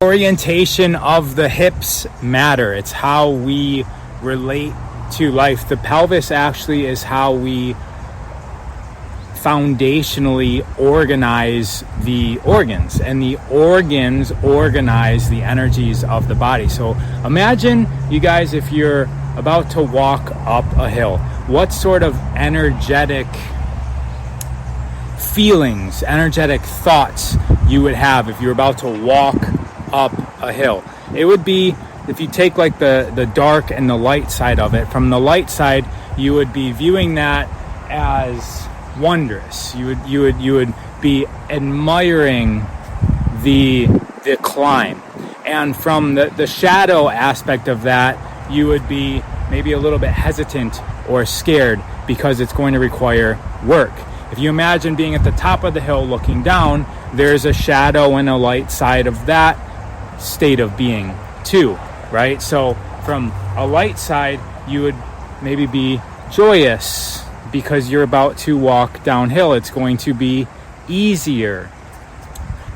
Orientation of the hips matter. It's how we relate to life. The pelvis actually is how we foundationally organize the organs, and the organs organize the energies of the body. So imagine, you guys, if you're about to walk up a hill, what sort of energetic feelings, energetic thoughts you would have if you're about to walk up a hill. It would be, if you take like the dark and the light side of it, from the light side you would be viewing that as wondrous. You would be admiring the climb. And from the shadow aspect of that, you would be maybe a little bit hesitant or scared because it's going to require work. If you imagine being at the top of the hill looking down, there's a shadow and a light side of that state of being too, right? So from a light side, you would maybe be joyous because you're about to walk downhill. It's going to be easier.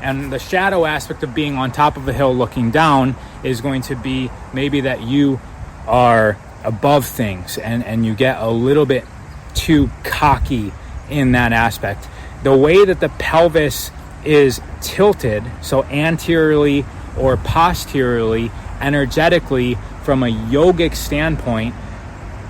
And the shadow aspect of being on top of a hill looking down is going to be maybe that you are above things and you get a little bit too cocky in that aspect. The way that the pelvis is tilted, so anteriorly or posteriorly, energetically, from a yogic standpoint,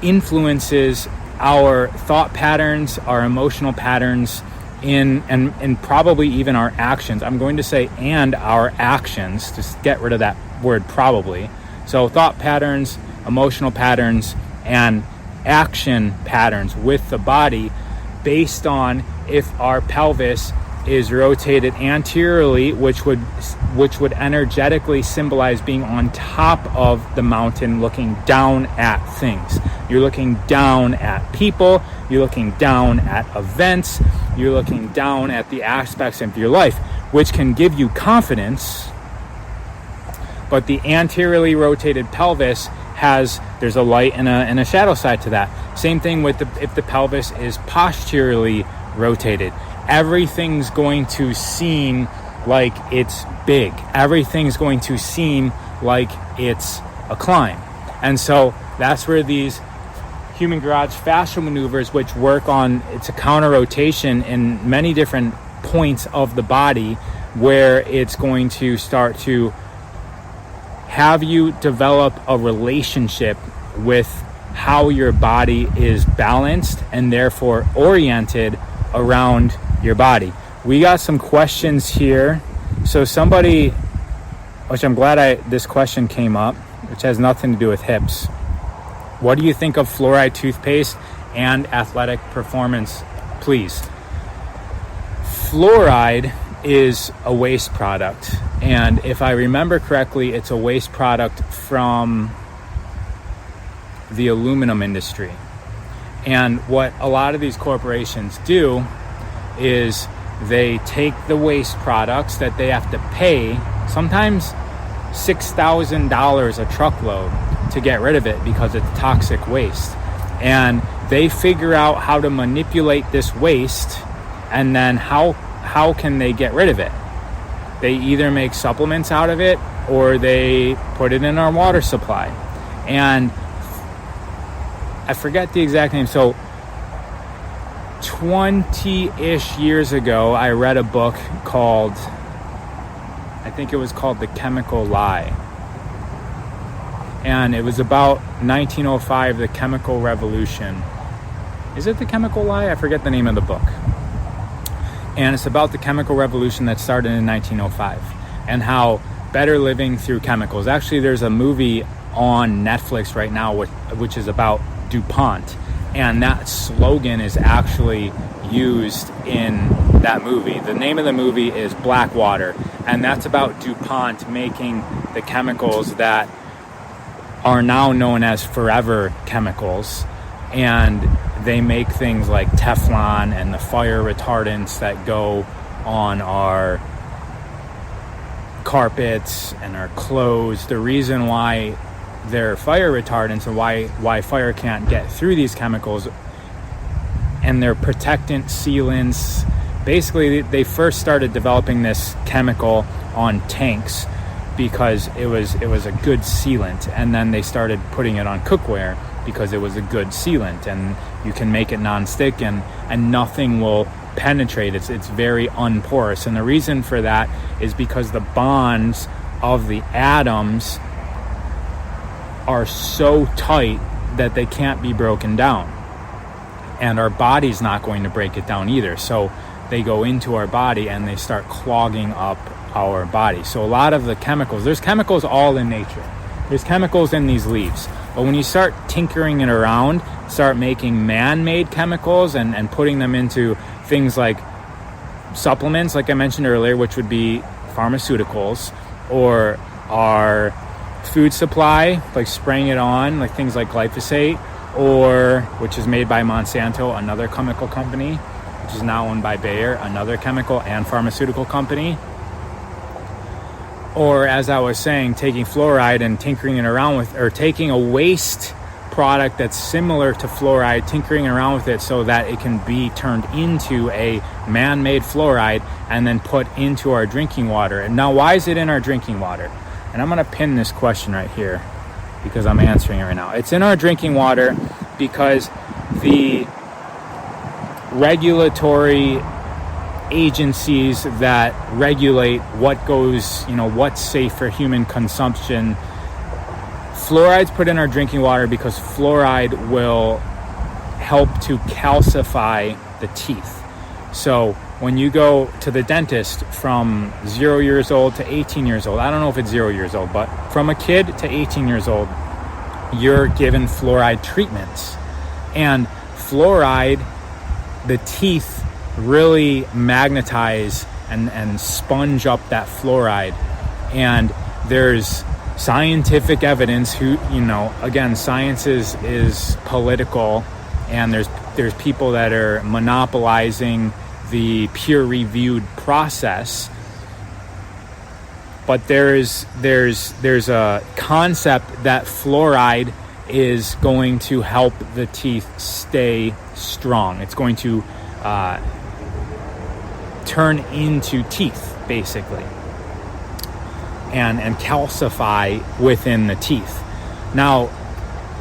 influences our thought patterns, our emotional patterns, and probably even our actions. I'm going to say and our actions, just get rid of that word probably. So thought patterns, emotional patterns, and action patterns with the body, based on if our pelvis is rotated anteriorly, which would energetically symbolize being on top of the mountain, looking down at things. You're looking down at people, you're looking down at events, you're looking down at the aspects of your life, which can give you confidence. But the anteriorly rotated pelvis there's a light and a shadow side to that. Same thing with if the pelvis is posteriorly rotated. Everything's going to seem like it's big. Everything's going to seem like it's a climb. And so that's where these human garage fascial maneuvers, which work on, it's a counter rotation in many different points of the body, where it's going to start to have you develop a relationship with how your body is balanced and therefore oriented around your body. We got some questions here. So somebody, which I'm glad this question came up, which has nothing to do with hips. What do you think of fluoride toothpaste and athletic performance, please? Fluoride is a waste product, and if I remember correctly, it's a waste product from the aluminum industry. And what a lot of these corporations do is they take the waste products that they have to pay, sometimes $6,000 a truckload, to get rid of it because it's toxic waste. And they figure out how to manipulate this waste, and then how can they get rid of it? They either make supplements out of it or they put it in our water supply. And I forget the exact name. So 20-ish years ago, I read a book called, I think it was called The Chemical Lie. And it was about 1905, the chemical revolution. Is it The Chemical Lie? I forget the name of the book. And it's about the chemical revolution that started in 1905 and how better living through chemicals. Actually, there's a movie on Netflix right now which is about DuPont. And that slogan is actually used in that movie. The name of the movie is Blackwater. And that's about DuPont making the chemicals that are now known as forever chemicals. And they make things like Teflon and the fire retardants that go on our carpets and our clothes. The reason why they're fire retardants and why fire can't get through these chemicals, and they're protectant sealants. Basically, they first started developing this chemical on tanks because it was a good sealant, and then they started putting it on cookware because it was a good sealant, and you can make it non-stick and nothing will penetrate. It's very unporous, and the reason for that is because the bonds of the atoms are so tight that they can't be broken down, and our body's not going to break it down either. So they go into our body and they start clogging up our body. So a lot of the chemicals, there's chemicals all in nature. There's chemicals in these leaves. But when you start tinkering it around, start making man-made chemicals and putting them into things like supplements, like I mentioned earlier, which would be pharmaceuticals, or our food supply, like spraying it on, like things like glyphosate, or which is made by Monsanto, another chemical company, which is now owned by Bayer, another chemical and pharmaceutical company. Or, as I was saying, taking fluoride and tinkering it around with, or taking a waste product that's similar to fluoride, tinkering around with it so that it can be turned into a man-made fluoride and then put into our drinking water. And now, why is it in our drinking water? And I'm going to pin this question right here because I'm answering it right now. It's in our drinking water because the regulatory agencies that regulate what goes, what's safe for human consumption, fluoride's put in our drinking water because fluoride will help to calcify the teeth. So when you go to the dentist from 0 years old to 18 years old, I don't know if it's 0 years old, but from a kid to 18 years old, you're given fluoride treatments. And fluoride, the teeth really magnetize and sponge up that fluoride. And there's scientific evidence again, science is political, and there's people that are monopolizing the peer-reviewed process. But there's a concept that fluoride is going to help the teeth stay strong. It's going to turn into teeth, basically, and calcify within the teeth. Now,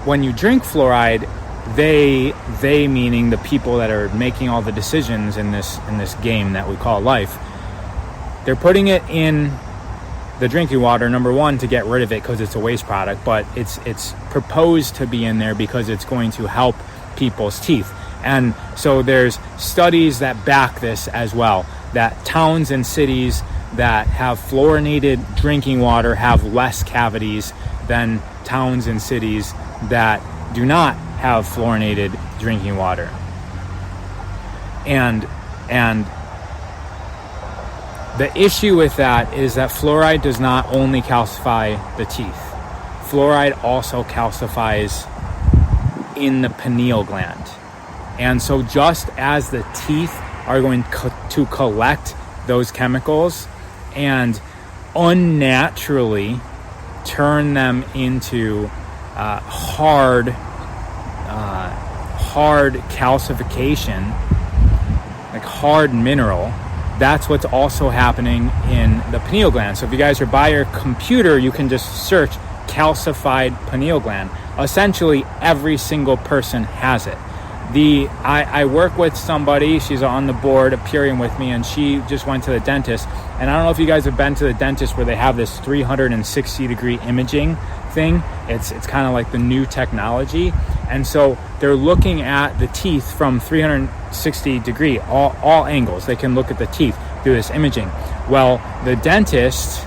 when you drink fluoride, they meaning the people that are making all the decisions in this game that we call life, they're putting it in the drinking water, number one, to get rid of it because it's a waste product, but it's proposed to be in there because it's going to help people's teeth. And so there's studies that back this as well, that towns and cities that have fluorinated drinking water have less cavities than towns and cities that do not have fluorinated drinking water. And the issue with that is that fluoride does not only calcify the teeth. Fluoride also calcifies in the pineal gland. And so just as the teeth are going to collect those chemicals and unnaturally turn them into hard calcification, like hard mineral, that's what's also happening in the pineal gland. So if you guys are by your computer, you can just search calcified pineal gland. Essentially, every single person has it. I work with somebody, she's on the board appearing with me, and she just went to the dentist. And I don't know if you guys have been to the dentist where they have this 360 degree imaging thing. It's kind of like the new technology. And so they're looking at the teeth from 360 degree, all angles. They can look at the teeth through this imaging. Well, the dentist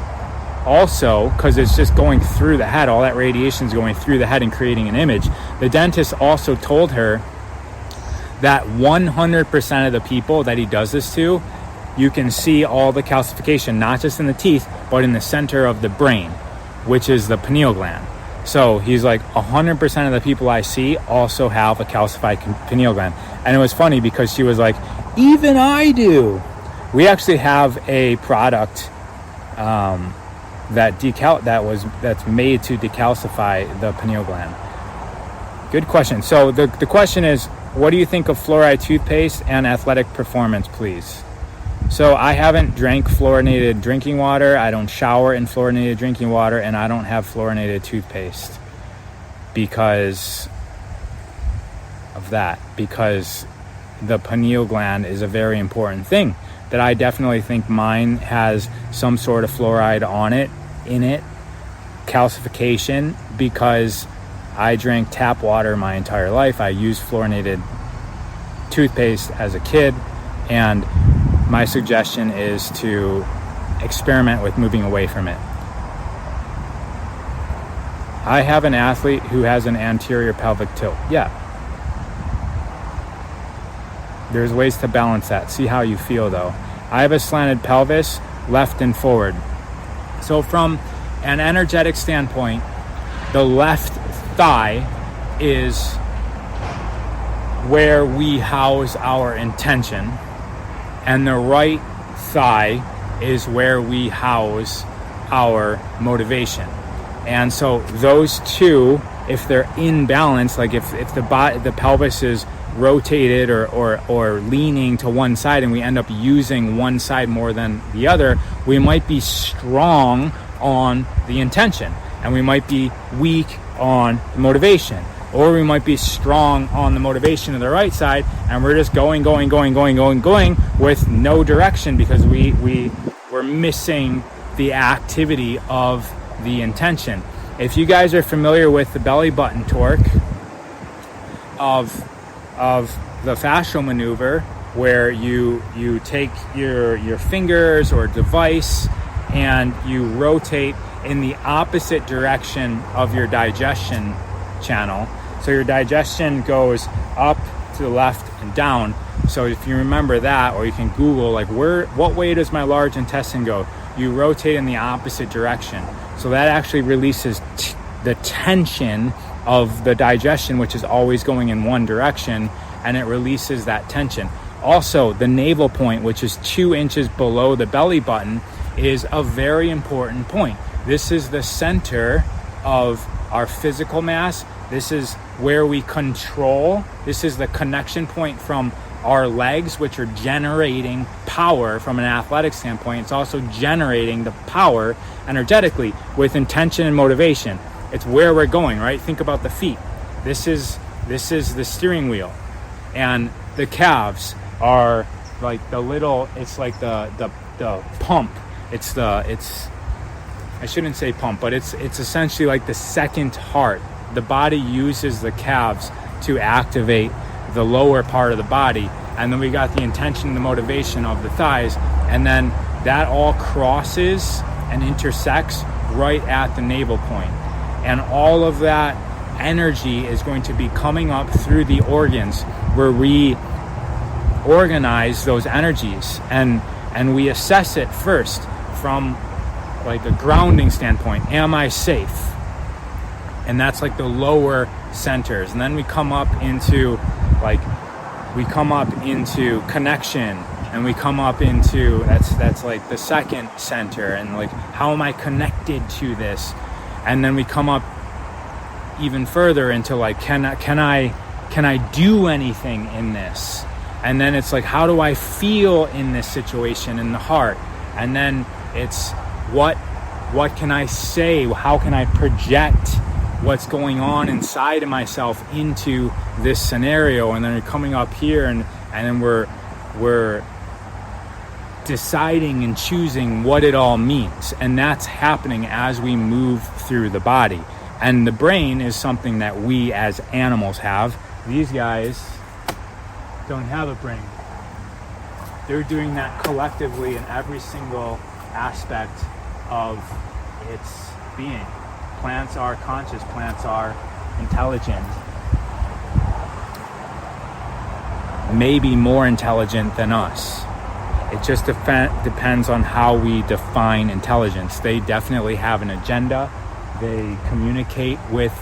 also, because it's just going through the head, all that radiation is going through the head and creating an image. The dentist also told her that 100% of the people that he does this to, you can see all the calcification, not just in the teeth, but in the center of the brain, which is the pineal gland. So he's like, 100% of the people I see also have a calcified pineal gland. And it was funny because she was like, even I do. We actually have a product that's made to decalcify the pineal gland. Good question. So the question is, what do you think of fluoride toothpaste and athletic performance, please? So I haven't drank fluorinated drinking water. I don't shower in fluorinated drinking water, and I don't have fluorinated toothpaste because of that. Because the pineal gland is a very important thing that I definitely think mine has some sort of fluoride in it, calcification, because I drank tap water my entire life. I used fluorinated toothpaste as a kid, and my suggestion is to experiment with moving away from it. I have an athlete who has an anterior pelvic tilt. Yeah. There's ways to balance that. See how you feel though. I have a slanted pelvis, left and forward. So from an energetic standpoint, the left thigh is where we house our intention, and the right thigh is where we house our motivation. And so those two, if they're in balance, like if the pelvis is rotated or leaning to one side and we end up using one side more than the other, we might be strong on the intention and we might be weak on the motivation. Or we might be strong on the motivation of the right side, and we're just going with no direction because we're missing the activity of the intention. If you guys are familiar with the belly button torque of the fascial maneuver, where you take your fingers or device and you rotate in the opposite direction of your digestion channel. So your digestion goes up to the left and down. So if you remember that, or you can Google like what way does my large intestine go? You rotate in the opposite direction. So that actually releases the tension of the digestion, which is always going in one direction, and it releases that tension. Also, the navel point, which is 2 inches below the belly button, is a very important point. This is the center of our physical mass. This is where we control. This is the connection point from our legs, which are generating power from an athletic standpoint. It's also generating the power energetically with intention and motivation. It's where we're going, right? Think about the feet. This is the steering wheel, and the calves are like it's like the pump. I shouldn't say pump, but it's essentially like the second heart. The body uses the calves to activate the lower part of the body, and then we got the intention and the motivation of the thighs, and then that all crosses and intersects right at the navel point. And all of that energy is going to be coming up through the organs, where we organize those energies and we assess it first from like a grounding standpoint. Am I safe? And that's like the lower centers. And then we come up into connection, and we come up into that's like the second center, and like, how am I connected to this? And then we come up even further into like, can I do anything in this? And then it's like, how do I feel in this situation in the heart? And then it's what can I say? How can I project what's going on inside of myself into this scenario? And then we're coming up here, and then we're deciding and choosing what it all means. And that's happening as we move through the body. And the brain is something that we as animals have. These guys don't have a brain. They're doing that collectively in every single aspect of its being. Plants are conscious, plants are intelligent. Maybe more intelligent than us. It just depends on how we define intelligence. They definitely have an agenda. They communicate with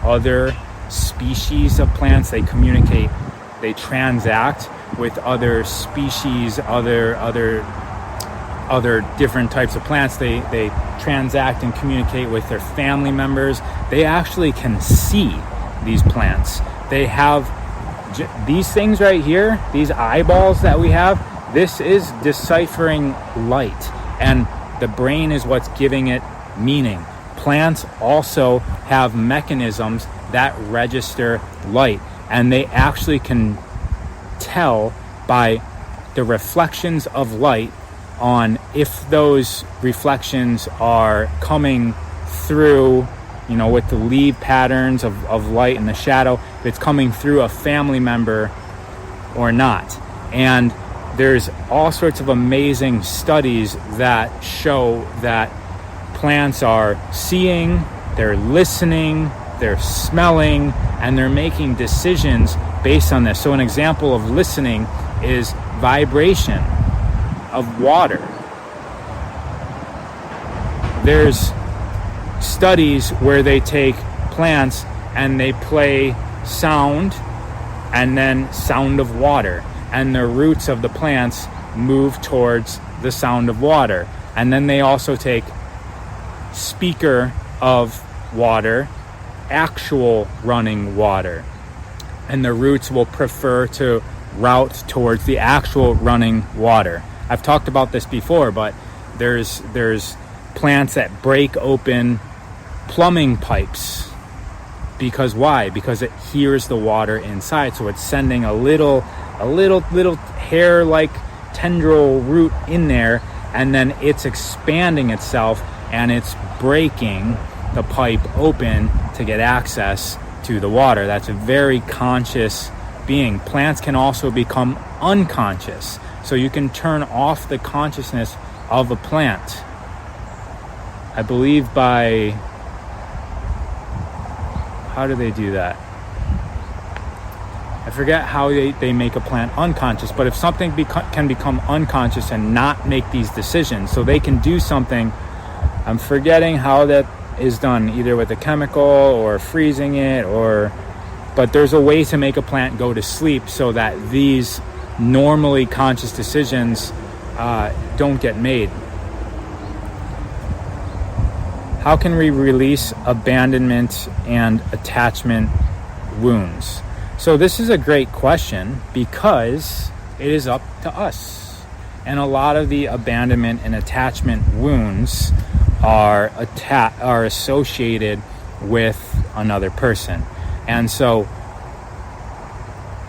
other species of plants. They communicate, they transact with other species, other different types of plants. They transact and communicate with their family members. They actually can see these plants. They have these things right here, these eyeballs that we have. This is deciphering light, and the brain is what's giving it meaning. Plants also have mechanisms that register light, and they actually can tell by the reflections of light on if those reflections are coming through, with the leaf patterns of light and the shadow, if it's coming through a family member or not. And there's all sorts of amazing studies that show that plants are seeing, they're listening, they're smelling, and they're making decisions based on this. So an example of listening is vibration of water. There's studies where they take plants and they play sound and then sound of water, and the roots of the plants move towards the sound of water. And then they also take speaker of water, actual running water, and the roots will prefer to route towards the actual running water. I've talked about this before, but there's plants that break open plumbing pipes. Because why? Because it hears the water inside, so it's sending a little hair-like tendril root in there, and then it's expanding itself and it's breaking the pipe open to get access to the water. That's a very conscious being. Plants can also become unconscious, so you can turn off the consciousness of a plant. I believe how do they do that? I forget how they make a plant unconscious, but if something can become unconscious and not make these decisions, so they can do something, I'm forgetting how that is done, either with a chemical or freezing it, but there's a way to make a plant go to sleep so that these normally conscious decisions don't get made. How can we release abandonment and attachment wounds? So this is a great question because it is up to us. And a lot of the abandonment and attachment wounds are associated with another person. And so,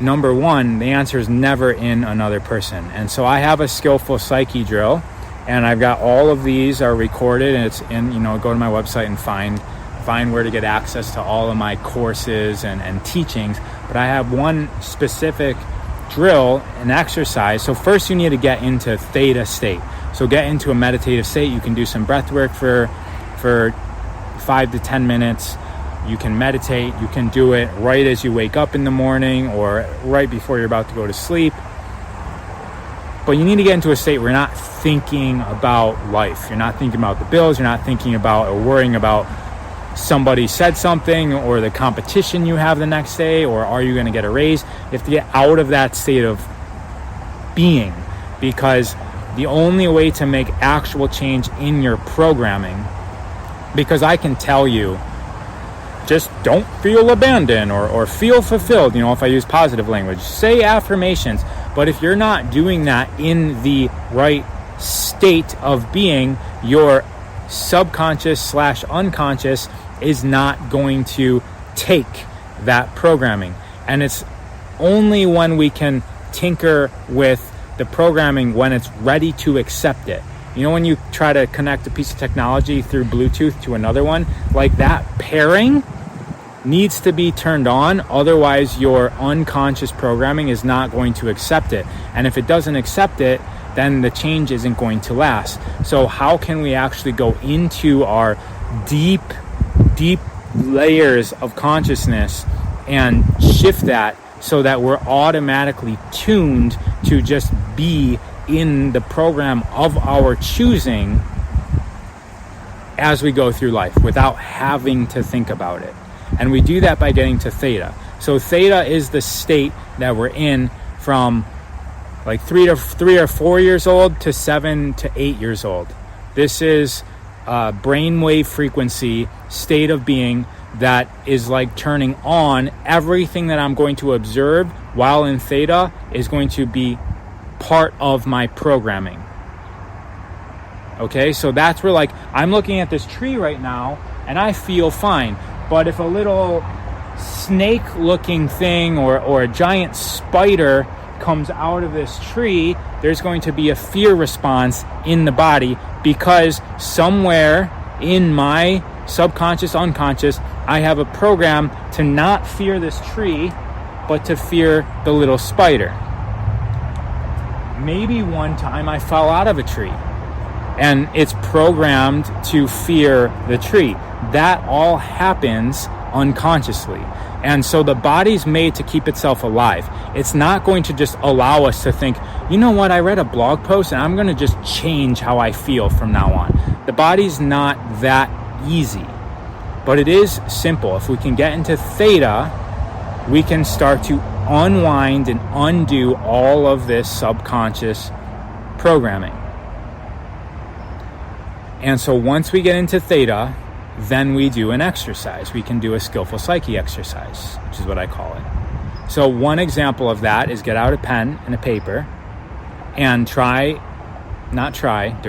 number one, the answer is never in another person. And so I have a Skillful Psyche drill, and I've got all of these are recorded, and it's in, go to my website and find where to get access to all of my courses and teachings. But I have one specific drill, an exercise. So first you need to get into theta state. So get into a meditative state. You can do some breath work for 5 to 10 minutes. You can meditate. You can do it right as you wake up in the morning or right before you're about to go to sleep. But you need to get into a state where you're not thinking about life. You're not thinking about the bills. You're not thinking about or worrying about somebody said something or the competition you have the next day, or are you going to get a raise. You have to get out of that state of being, because the only way to make actual change in your programming, because I can tell you, just don't feel abandoned or feel fulfilled, if I use positive language, say affirmations. But if you're not doing that in the right state of being, your subconscious/unconscious is not going to take that programming. And it's only when we can tinker with the programming when it's ready to accept it. When you try to connect a piece of technology through Bluetooth to another one, like that pairing needs to be turned on. Otherwise, your unconscious programming is not going to accept it. And if it doesn't accept it, then the change isn't going to last. So how can we actually go into our deep layers of consciousness and shift that so that we're automatically tuned to just be in the program of our choosing as we go through life without having to think about it? And we do that by getting to theta. So theta is the state that we're in from like 3 or 4 years old to 7 to 8 years old. This is a brainwave frequency state of being that is like turning on. Everything that I'm going to observe while in theta is going to be part of my programming. Okay, so that's where, like, I'm looking at this tree right now and I feel fine. But if a little snake looking thing or a giant spider comes out of this tree, there's going to be a fear response in the body, because somewhere in my subconscious, unconscious, I have a program to not fear this tree, but to fear the little spider. Maybe one time I fell out of a tree and it's programmed to fear the tree. That all happens unconsciously. And so the body's made to keep itself alive. It's not going to just allow us to think, you know what, I read a blog post and I'm going to just change how I feel from now on. The body's not that easy, but it is simple. If we can get into theta, we can start to unwind and undo all of this subconscious programming. And so once we get into theta, then we do an exercise. We can do a skillful psyche exercise, which is what I call it. So one example of that is get out a pen and a paper and there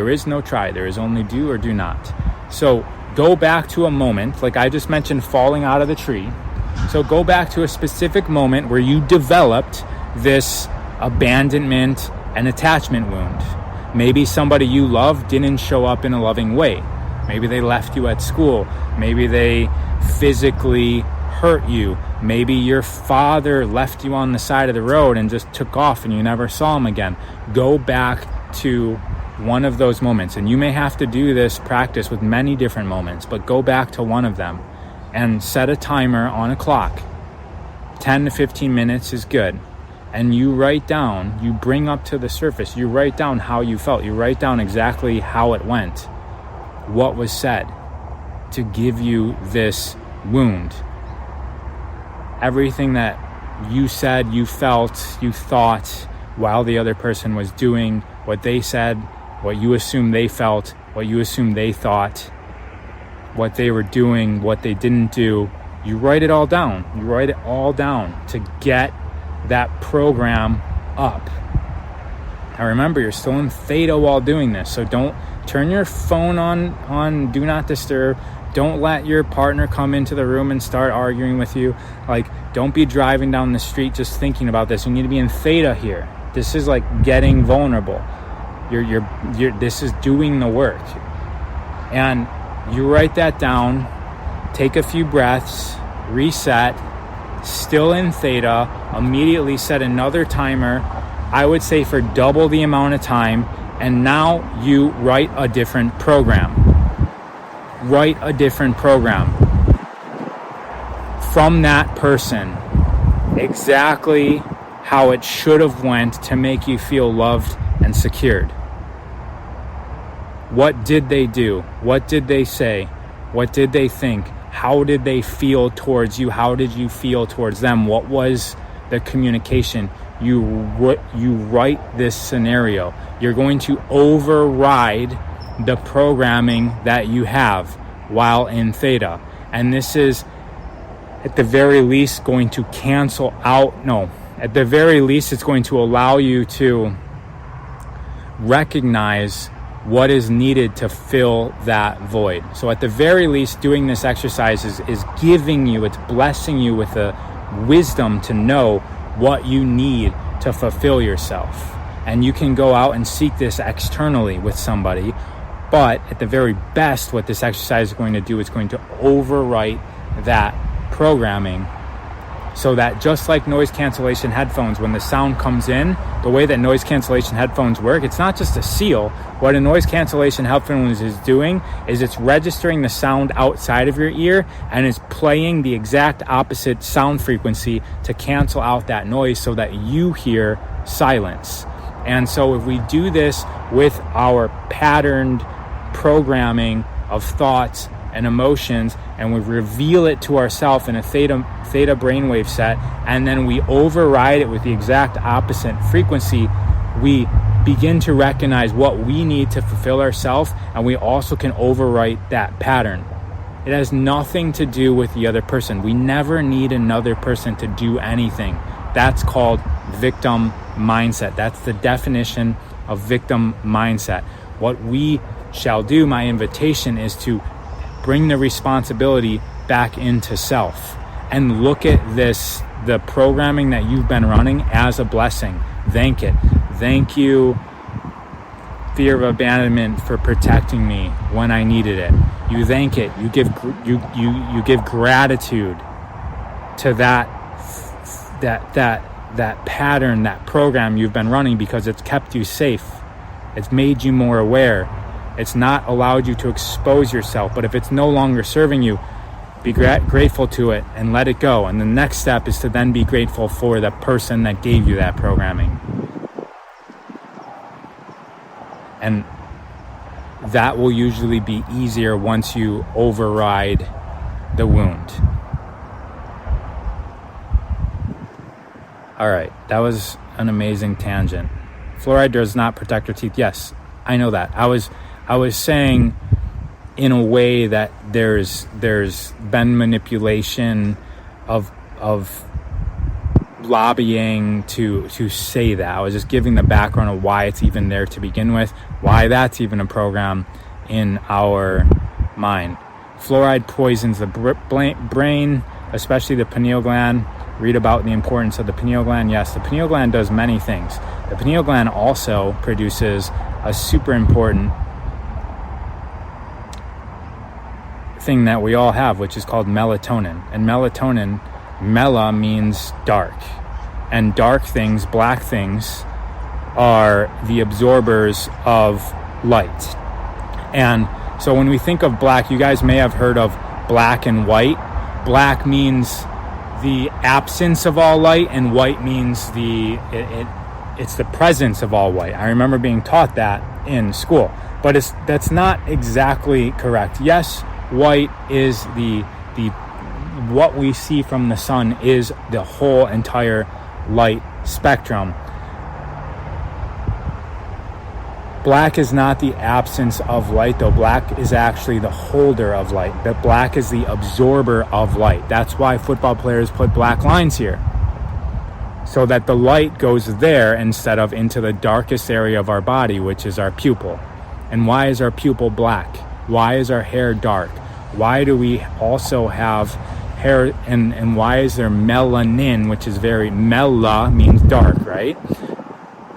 is no try, there is only do or do not. So go back to a moment, like I just mentioned, falling out of the tree. So go back to a specific moment where you developed this abandonment and attachment wound. Maybe somebody you love didn't show up in a loving way. Maybe they left you at school. Maybe they physically hurt you. Maybe your father left you on the side of the road and just took off and you never saw him again. Go back to one of those moments. And you may have to do this practice with many different moments, but go back to one of them and set a timer on a clock. 10 to 15 minutes is good. And you write down, you bring up to the surface, you write down how you felt. You write down exactly how it went, what was said to give you this wound. Everything that you said, you felt, you thought while the other person was doing what they said, what you assumed they felt, what you assumed they thought, what they were doing, what they didn't do. You write it all down. You write it all down to get that program up. Now remember, you're still in theta while doing this, so don't turn your phone on do not disturb. Don't let your partner come into the room and start arguing with you. Like, don't be driving down the street just thinking about this. You need to be in theta here. This is like getting vulnerable. This is doing the work. And you write that down, take a few breaths, reset, still in theta, immediately set another timer, I would say for double the amount of time, and now you write a different program. Write a different program from that person, exactly how it should have went to make you feel loved and secured. What did they do? What did they say? What did they think? How did they feel towards you? How did you feel towards them? What was the communication? You write this scenario. You're going to override the programming that you have while in theta. And this is, at the very least, going to cancel out. No, at the very least, it's going to allow you to recognize what is needed to fill that void. So at the very least, doing this exercise is giving you, it's blessing you with the wisdom to know what you need to fulfill yourself. And you can go out and seek this externally with somebody, but at the very best, what this exercise is going to do is going to overwrite that programming, so that just like noise cancellation headphones, when the sound comes in, the way that noise cancellation headphones work, it's not just a seal. What a noise cancellation headphones is doing is it's registering the sound outside of your ear and it's playing the exact opposite sound frequency to cancel out that noise so that you hear silence. And so if we do this with our patterned programming of thoughts and emotions, and we reveal it to ourselves in a theta brainwave set, and then we override it with the exact opposite frequency, we begin to recognize what we need to fulfill ourselves, and we also can overwrite that pattern. It has nothing to do with the other person. We never need another person to do anything. That's called victim mindset. That's the definition of victim mindset. What we shall do, my invitation is to bring the responsibility back into self and look at the programming that you've been running as a blessing. Thank it. Thank you, fear of abandonment, for protecting me when I needed it. You thank it. You give gratitude to that pattern, that program you've been running, because it's kept you safe. It's made you more aware. It's not allowed you to expose yourself. But if it's no longer serving you, be grateful to it and let it go. And the next step is to then be grateful for the person that gave you that programming. And that will usually be easier once you override the wound. All right, that was an amazing tangent. Fluoride does not protect your teeth. Yes, I know that. I was saying in a way that there's been manipulation of lobbying to say that. I was just giving the background of why it's even there to begin with, why that's even a program in our mind. Fluoride poisons the brain, especially the pineal gland. Read about the importance of the pineal gland. Yes, the pineal gland does many things. The pineal gland also produces a super important thing that we all have, which is called melatonin. And melatonin, mela means dark. And dark things, black things, are the absorbers of light. And so when we think of black, you guys may have heard of black and white. Black means the absence of all light, and white means it's the presence of all white. I remember being taught that in school, but that's not exactly correct. Yes, white is the what we see from the sun is the whole entire light spectrum. Black is not the absence of light, though. Black is actually the holder of light. But black is the absorber of light. That's why football players put black lines here, so that the light goes there instead of into the darkest area of our body, which is our pupil. And why is our pupil black? Why is our hair dark? Why do we also have hair, and why is there melanin, which is mela means dark, right?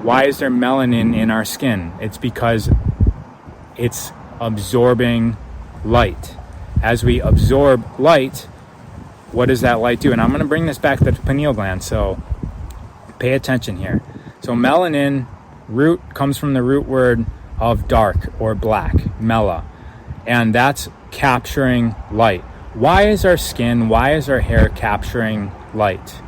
Why is there melanin in our skin? It's because it's absorbing light. As we absorb light, what does that light do? And I'm going to bring this back to the pineal gland, so pay attention here. So melanin root comes from the root word of dark or black, mela, and that's capturing light. Why is our hair capturing light?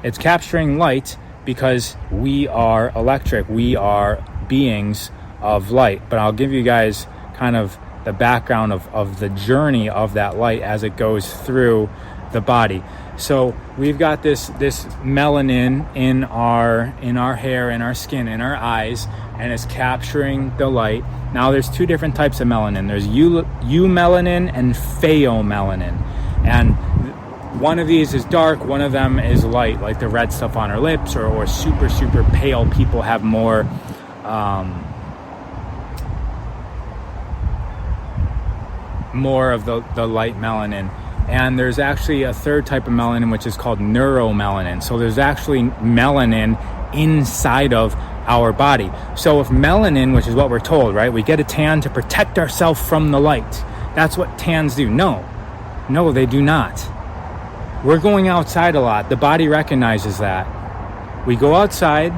It's capturing light because we are electric. We are beings of light. But I'll give you guys kind of the background of the journey of that light as it goes through the body. So we've got this melanin in our hair, in our skin, in our eyes, and it's capturing the light. Now there's two different typs of melanin. There's eumelanin and pheomelanin. And one of these is dark, one of them is light, like the red stuff on our lips, or super, super pale people have more of the light melanin. And there's actually a third type of melanin, which is called neuromelanin. So there's actually melanin inside of our body. So if melanin, which is what we're told, right, we get a tan to protect ourselves from the light. That's what tans do. No, they do not. We're going outside a lot. The body recognizes that. We go outside.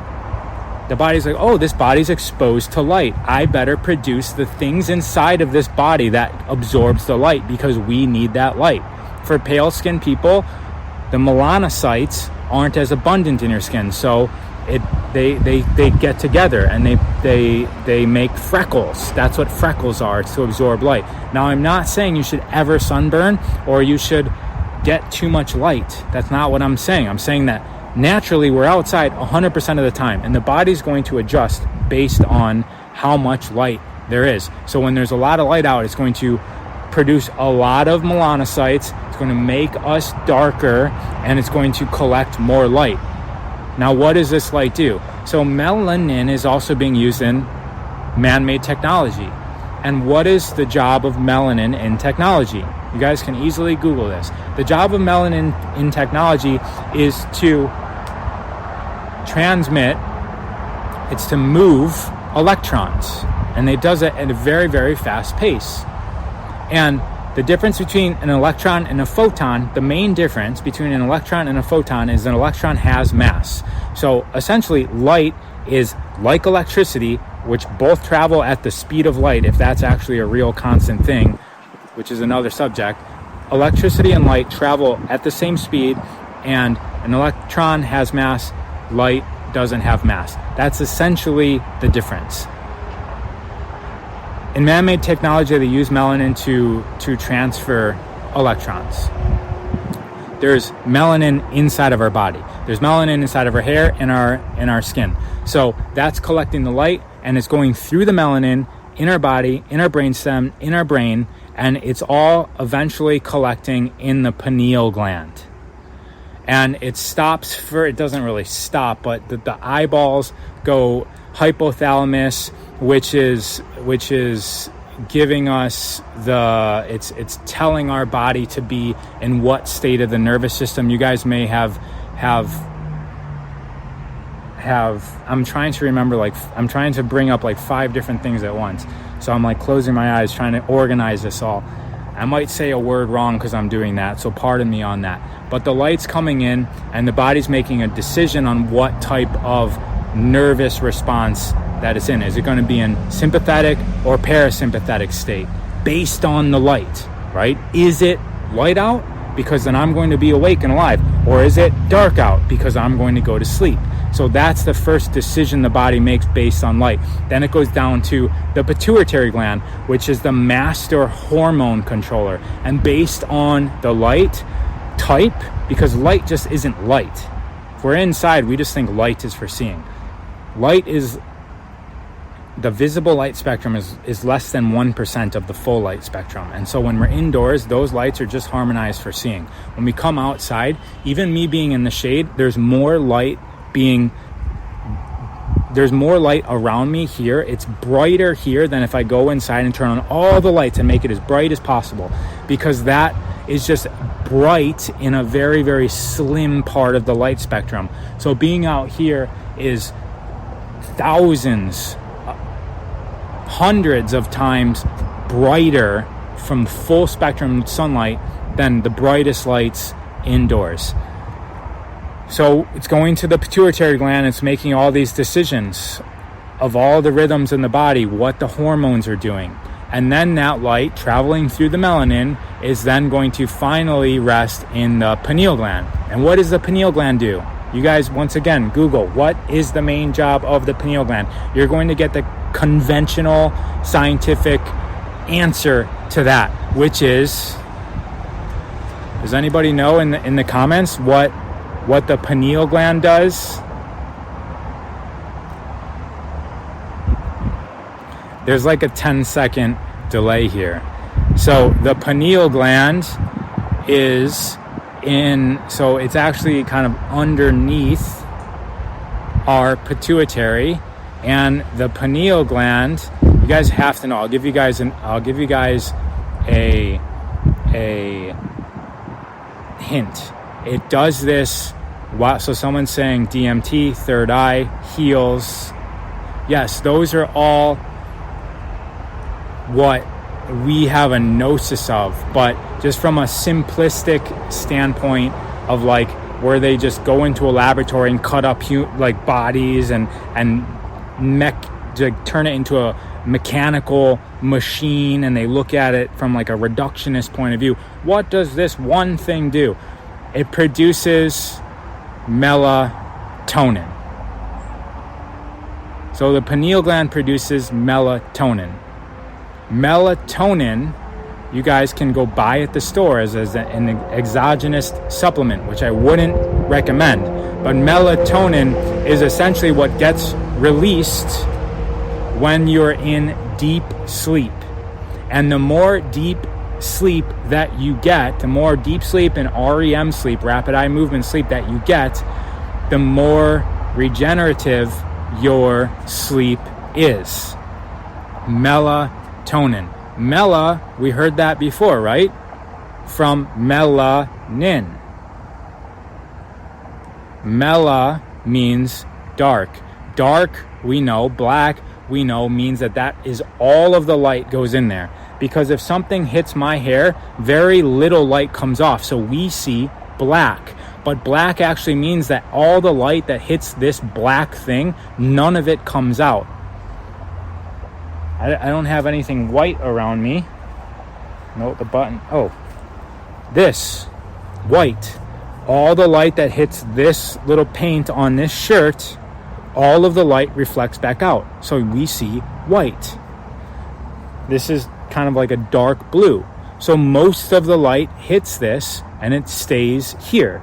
The body's like, oh, this body's exposed to light. I better produce the things inside of this body that absorbs the light because we need that light. For pale-skinned people, the melanocytes aren't as abundant in your skin, so they get together and they make freckles. That's what freckles are. It's to absorb light. Now, I'm not saying you should ever sunburn or you should get too much light. That's not what I'm saying. I'm saying that naturally we're outside 100% of the time, and the body's going to adjust based on how much light there is. So when there's a lot of light out, it's going to produce a lot of melanocytes. It's going to make us darker, and it's going to collect more light. Now, what does this light do? So melanin is also being used in man-made technology. And what is the job of melanin in technology? You guys can easily Google this. The job of melanin in technology is to transmit, it's to move electrons. And it does it at a very, very fast pace. And the difference between an electron and a photon, the main difference between an electron and a photon is an electron has mass. So essentially, light is like electricity, which both travel at the speed of light, if that's actually a real constant thing, which is another subject. Electricity and light travel at the same speed, and an electron has mass, light doesn't have mass. That's essentially the difference. In man-made technology, they use melanin to transfer electrons. There's melanin inside of our body. There's melanin inside of our hair and our skin. So that's collecting the light, and it's going through the melanin in our body, in our brainstem, in our brain, and it's all eventually collecting in the pineal gland. And it doesn't really stop, but the eyeballs go hypothalamus, which is giving us it's telling our body to be in what state of the nervous system. You guys may have I'm trying to remember, I'm trying to bring up 5 different things at once. So I'm closing my eyes, trying to organize this all. I might say a word wrong because I'm doing that, so pardon me on that. But the light's coming in, and the body's making a decision on what type of nervous response that it's in. Is it going to be in sympathetic or parasympathetic state based on the light, right? Is it light out? Because then I'm going to be awake and alive. Or is it dark out? Because I'm going to go to sleep. So that's the first decision the body makes based on light. Then it goes down to the pituitary gland, which is the master hormone controller. And based on the light type, because light just isn't light. If we're inside, we just think light is for seeing. The visible light spectrum is less than 1% of the full light spectrum. And so when we're indoors, those lights are just harmonized for seeing. When we come outside, even me being in the shade, there's more light around me here. It's brighter here than if I go inside and turn on all the lights and make it as bright as possible, because that is just bright in a very, very slim part of the light spectrum. So being out here is thousands, hundreds of times brighter from full spectrum sunlight than the brightest lights indoors. So it's going to the pituitary gland. It's making all these decisions of all the rhythms in the body, what the hormones are doing. And then that light traveling through the melanin is then going to finally rest in the pineal gland. And what does the pineal gland do? You guys, once again, Google, what is the main job of the pineal gland? You're going to get the conventional scientific answer to that, which is, does anybody know in the comments what the pineal gland does? There's a 10-second delay here. So the pineal gland so it's actually kind of underneath our pituitary, and the pineal gland, you guys have to know. I'll give you guys a hint. It does this. So someone's saying DMT, third eye, heals. Yes, those are all what we have a gnosis of, but just from a simplistic standpoint of where they just go into a laboratory and cut up bodies and turn it into a mechanical machine, and they look at it from a reductionist point of view. What does this one thing do? It produces melatonin. So the pineal gland produces melatonin. Melatonin, you guys can go buy at the store as an exogenous supplement, which I wouldn't recommend. But melatonin is essentially what gets released when you're in deep sleep. And the more deep sleep that you get, the more deep sleep and REM sleep, rapid eye movement sleep that you get, the more regenerative your sleep is. Melatonin. Mela, we heard that before, right? From melanin. Mela means dark. Dark, we know, black, we know, means that is all of the light goes in there. Because if something hits my hair, very little light comes off. So we see black. But black actually means that all the light that hits this black thing, none of it comes out. I don't have anything white around me. No, the button. Oh, this white. All the light that hits this little paint on this shirt, all of the light reflects back out. So we see white. This is kind of like a dark blue. So most of the light hits this and it stays here.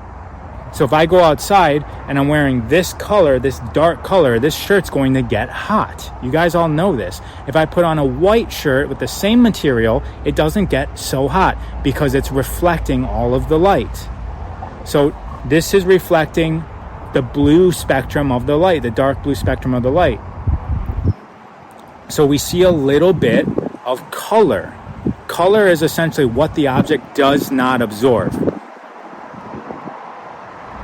So if I go outside and I'm wearing this color, this dark color, this shirt's going to get hot. You guys all know this. If I put on a white shirt with the same material, it doesn't get so hot because it's reflecting all of the light. So this is reflecting the blue spectrum of the light, the dark blue spectrum of the light. So we see a little bit of color. Color is essentially what the object does not absorb.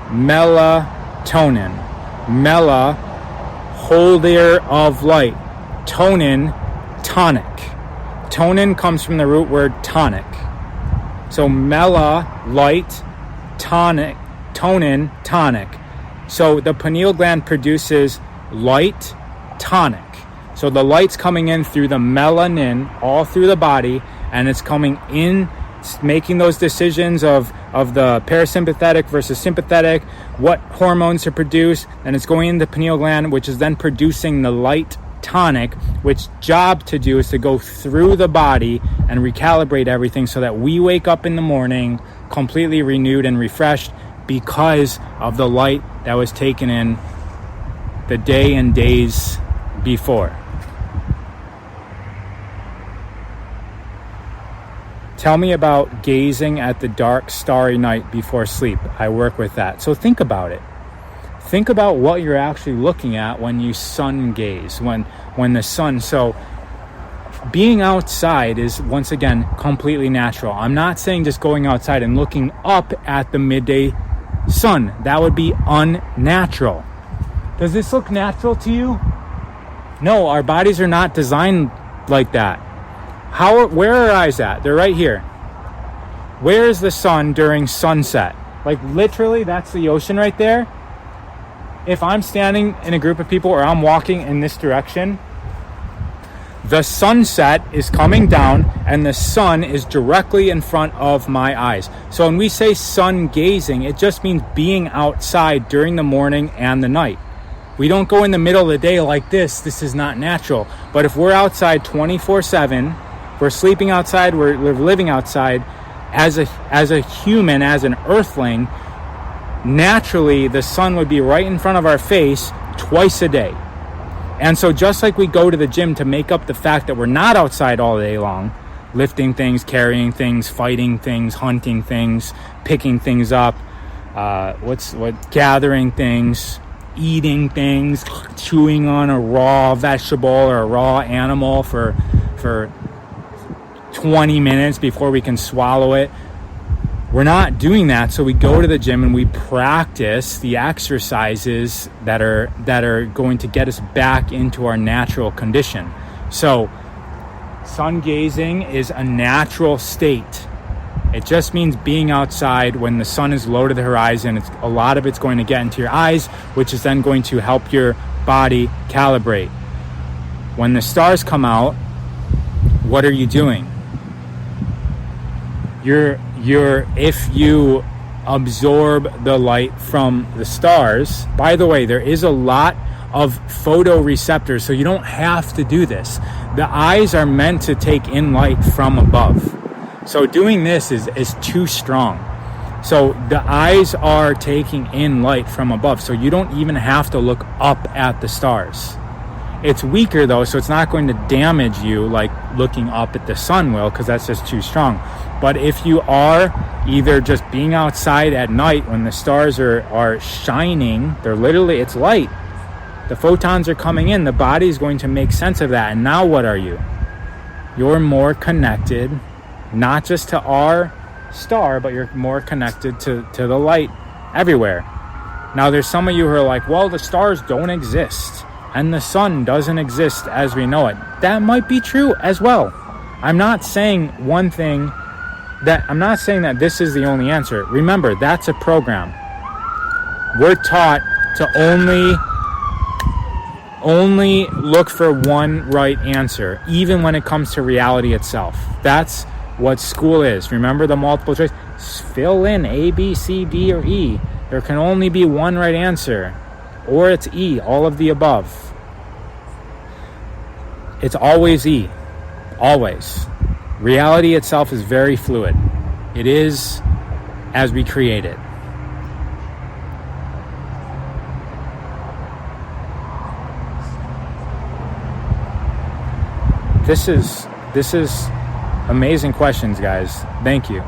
Melatonin. Mela, holder of light. Tonin, tonic. Tonin comes from the root word tonic. So mela, light, tonic, tonin, tonic. So the pineal gland produces light, tonic. So the light's coming in through the melanin all through the body, and it's coming in, making those decisions of the parasympathetic versus sympathetic, what hormones to produce, and it's going in the pineal gland, which is then producing the light tonic, which job to do is to go through the body and recalibrate everything so that we wake up in the morning completely renewed and refreshed because of the light that was taken in the day and days before. Tell me about gazing at the dark, starry night before sleep. I work with that. So think about it. Think about what you're actually looking at when you sun gaze, when the sun. So being outside is, once again, completely natural. I'm not saying just going outside and looking up at the midday sun. That would be unnatural. Does this look natural to you? No, our bodies are not designed like that. Where are our eyes at? They're right here. Where is the sun during sunset? Like literally, that's the ocean right there. If I'm standing in a group of people or I'm walking in this direction, the sunset is coming down and the sun is directly in front of my eyes. So when we say sun gazing, it just means being outside during the morning and the night. We don't go in the middle of the day like this. This is not natural. But if we're outside 24/7, we're sleeping outside, we're living outside, as a human, as an earthling, naturally the sun would be right in front of our face twice a day. And so just like we go to the gym to make up the fact that we're not outside all day long, lifting things, carrying things, fighting things, hunting things, picking things up, gathering things, eating things, chewing on a raw vegetable or a raw animal for 20 minutes before we can swallow it. We're not doing that, so we go to the gym and we practice the exercises that are going to get us back into our natural condition. So sun gazing is a natural state. It just means being outside when the sun is low to the horizon. A lot of it's going to get into your eyes, which is then going to help your body calibrate. When the stars come out, what are you doing? If you absorb the light from the stars, by the way, there is a lot of photoreceptors, so you don't have to do this. The eyes are meant to take in light from above. So doing this is too strong. So the eyes are taking in light from above, so you don't even have to look up at the stars. It's weaker though, so it's not going to damage you like looking up at the sun will, because that's just too strong. But if you are either just being outside at night when the stars are shining, they're literally, it's light. The photons are coming in, the body is going to make sense of that. And now what are you? You're more connected, not just to our star, but you're more connected to the light everywhere. Now there's some of you who are like, well, the stars don't exist and the sun doesn't exist as we know it. That might be true as well. I'm not saying that this is the only answer. Remember, that's a program. We're taught to only look for one right answer, even when it comes to reality itself. That's what school is. Remember the multiple choice? Fill in A, B, C, D, or E. There can only be one right answer, or it's E, all of the above. It's always E, always. Reality itself is very fluid. It is as we create it. This is amazing questions, guys. Thank you.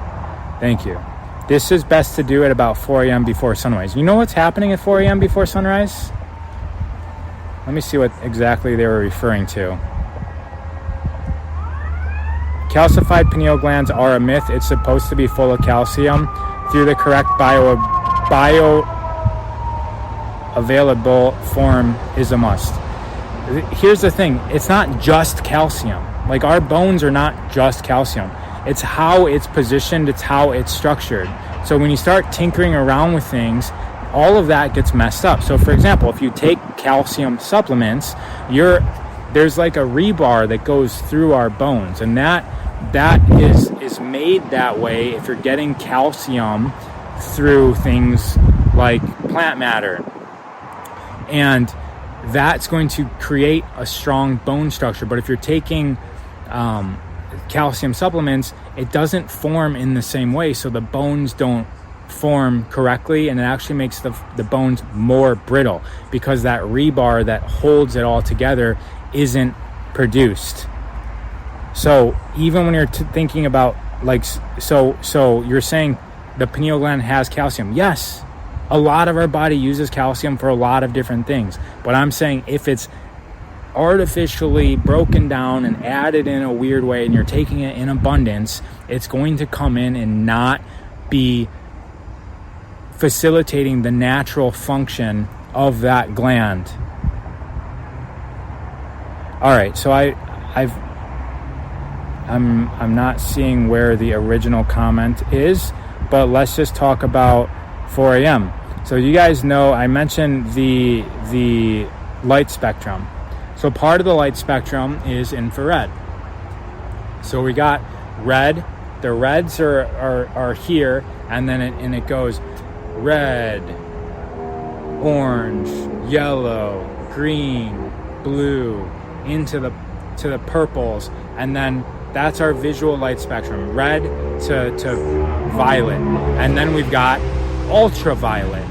This is best to do at about 4 a.m. before sunrise. You know what's happening at 4 a.m. before sunrise? Let me see what exactly they were referring to. Calcified pineal glands are a myth. It's supposed to be full of calcium through the correct bioavailable form is a must. Here's the thing. It's not just calcium. Like, our bones are not just calcium. It's how it's positioned. It's how it's structured. So when you start tinkering around with things, all of that gets messed up. So for example, if you take calcium supplements, there's like a rebar that goes through our bones, and that is made that way if you're getting calcium through things like plant matter. And that's going to create a strong bone structure. But if you're taking calcium supplements, it doesn't form in the same way, so the bones don't form correctly, and it actually makes the bones more brittle because that rebar that holds it all together isn't produced. So even when you're thinking about so you're saying the pineal gland has calcium. Yes, a lot of our body uses calcium for a lot of different things, but I'm saying if it's artificially broken down and added in a weird way and you're taking it in abundance, it's going to come in and not be facilitating the natural function of that gland. All right, so I'm not seeing where the original comment is, but let's just talk about 4 a.m. So you guys know I mentioned the light spectrum. So part of the light spectrum is infrared. So we got red. The reds are here, and then it goes red, orange, yellow, green, blue, into the purples, and then that's our visual light spectrum, red to violet. And then we've got ultraviolet.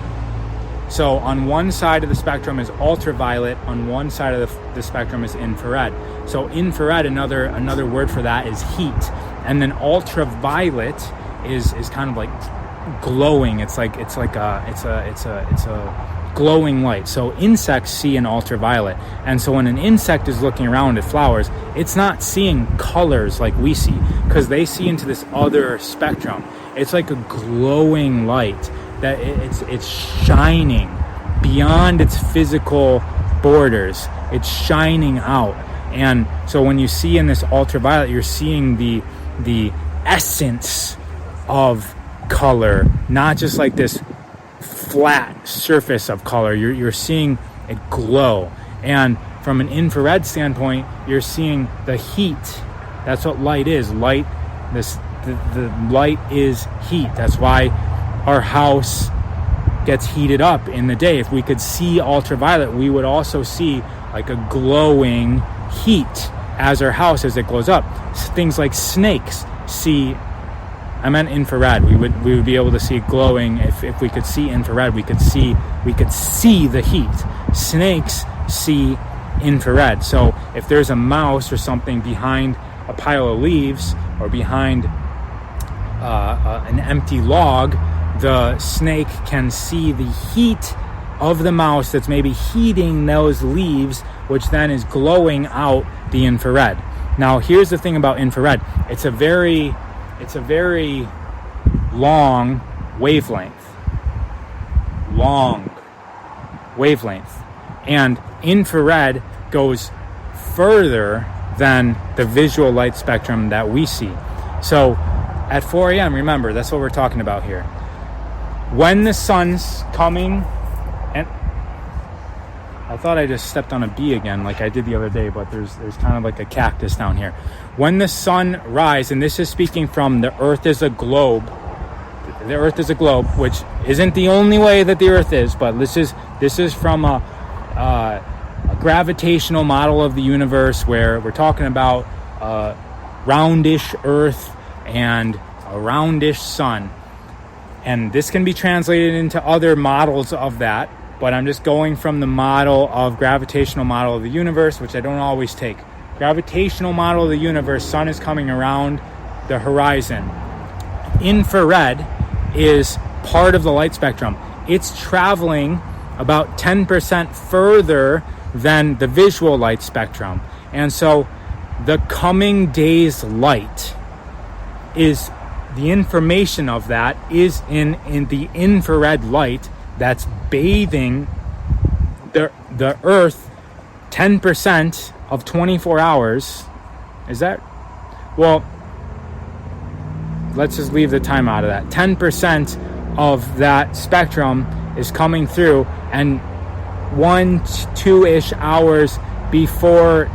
So on one side of the spectrum is ultraviolet, on one side of the spectrum is infrared. So infrared, another word for that is heat. And then ultraviolet is kind of like glowing. It's a glowing light. So insects see an ultraviolet. And so when an insect is looking around at flowers, it's not seeing colors like we see, because they see into this other spectrum. It's like a glowing light that it's shining beyond its physical borders. It's shining out. And so when you see in this ultraviolet, you're seeing the essence of color, not just like this flat surface of color. You're seeing it glow. And from an infrared standpoint, you're seeing the heat. That's what light is. Light, the light is heat. That's why our house gets heated up in the day. If we could see ultraviolet, we would also see like a glowing heat as our house as it glows up. Things like snakes see, I meant infrared. We would be able to see glowing. If we could see infrared, we could see the heat. Snakes see infrared. So if there's a mouse or something behind a pile of leaves or behind an empty log, the snake can see the heat of the mouse that's maybe heating those leaves, which then is glowing out the infrared. Now, here's the thing about infrared. It's a very long wavelength. And infrared goes further than the visual light spectrum that we see. So at 4 a.m., remember, that's what we're talking about here. When the sun's coming, and I thought I just stepped on a bee again like I did the other day, but there's kind of like a cactus down here. When the sun rises, and this is speaking from the Earth is a globe. The Earth is a globe, which isn't the only way that the Earth is, but this is from a gravitational model of the universe, where we're talking about a roundish Earth and a roundish sun. And this can be translated into other models of that, but I'm just going from the gravitational model of the universe, which I don't always take. Gravitational model of the universe, sun is coming around the horizon. Infrared is part of the light spectrum. It's traveling about 10% further than the visual light spectrum. And so the coming day's light is, the information of that is in the infrared light that's bathing the Earth 10% of 24 hours. Is that? Well, let's just leave the time out of that. 10% of that spectrum is coming through, and 1-2-ish hours before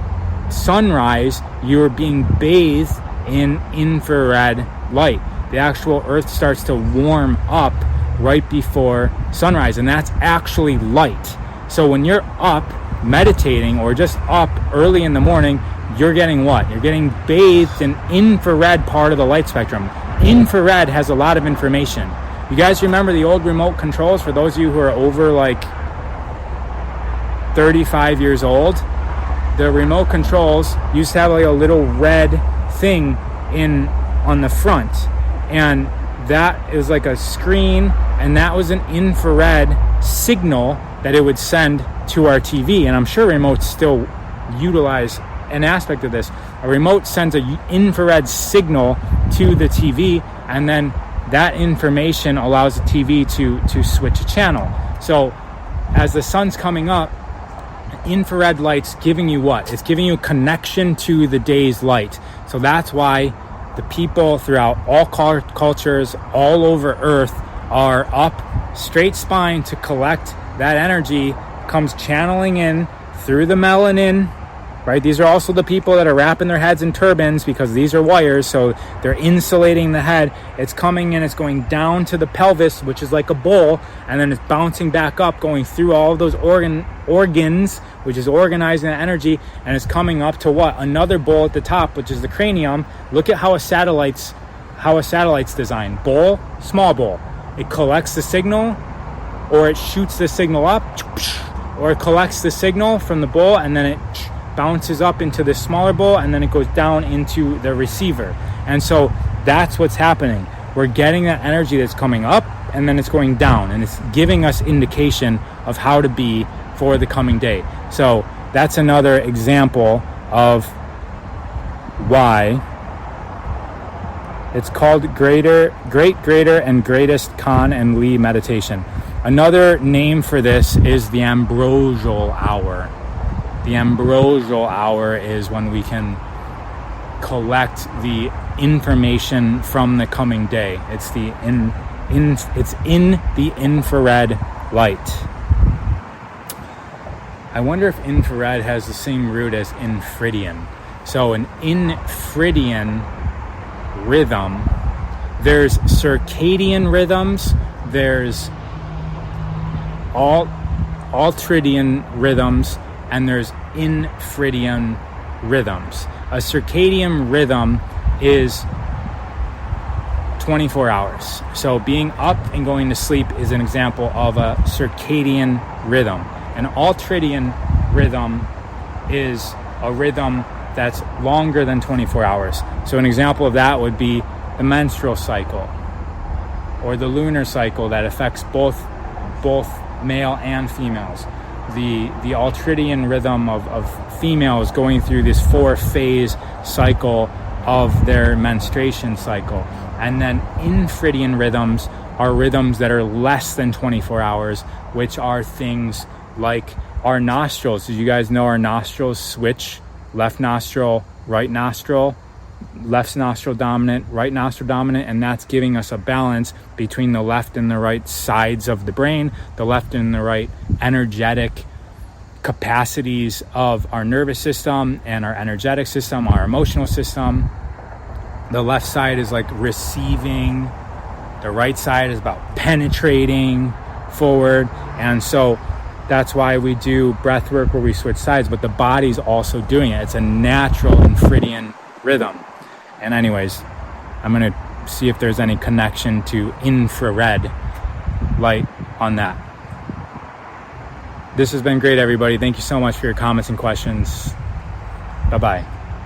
sunrise, you're being bathed in infrared light. The actual Earth starts to warm up right before sunrise, and that's actually light. So when you're up meditating or just up early in the morning, you're getting what? You're getting bathed in infrared part of the light spectrum. Infrared has a lot of information. You guys remember the old remote controls? For those of you who are over like 35 years old, the remote controls used to have like a little red thing on the front, and that is like a screen, and that was an infrared signal that it would send to our TV. And I'm sure remotes still utilize an aspect of this. A remote sends an infrared signal to the TV, and then that information allows the TV to switch a channel. So as the sun's coming up, infrared light's giving you what? It's giving you a connection to the day's light. So that's why the people throughout all cultures all over Earth are up straight spine to collect that energy, comes channeling in through the melanin, right? These are also the people that are wrapping their heads in turbans, because these are wires, so they're insulating the head. It's coming in, it's going down to the pelvis, which is like a bowl, and then it's bouncing back up, going through all of those organs, which is organizing the energy, and it's coming up to what? Another bowl at the top, which is the cranium. Look at how a satellite's designed. Bowl, small bowl. It collects the signal, or it shoots the signal up, or it collects the signal from the bowl, and then it bounces up into the smaller bowl, and then it goes down into the receiver. And so that's what's happening. We're getting that energy that's coming up, and then it's going down, and it's giving us indication of how to be for the coming day. So that's another example of why it's called great, greater, and greatest Kahn and Lee meditation. Another name for this is the ambrosial hour. The ambrosial hour is when we can collect the information from the coming day. It's it's in the infrared light. I wonder if infrared has the same root as infridian. So an infridian rhythm, there's circadian rhythms, there's ultradian rhythms, and there's infridian rhythms. A circadian rhythm is 24 hours. So being up and going to sleep is an example of a circadian rhythm. An ultradian rhythm is a rhythm that's longer than 24 hours. So an example of that would be the menstrual cycle or the lunar cycle that affects both male and females. The ultradian rhythm of females going through this 4-phase cycle of their menstruation cycle. And then infradian rhythms are rhythms that are less than 24 hours, which are things like our nostrils. As you guys know, our nostrils switch: left nostril, right nostril, left nostril dominant, right nostril dominant, and that's giving us a balance between the left and the right sides of the brain, the left and the right energetic capacities of our nervous system and our energetic system, our emotional system. The left side is like receiving, the right side is about penetrating forward. And so that's why we do breath work where we switch sides, but the body's also doing it. It's a natural infradian rhythm. And anyways, I'm gonna see if there's any connection to infrared light on that. This has been great, everybody. Thank you so much for your comments and questions. Bye-bye.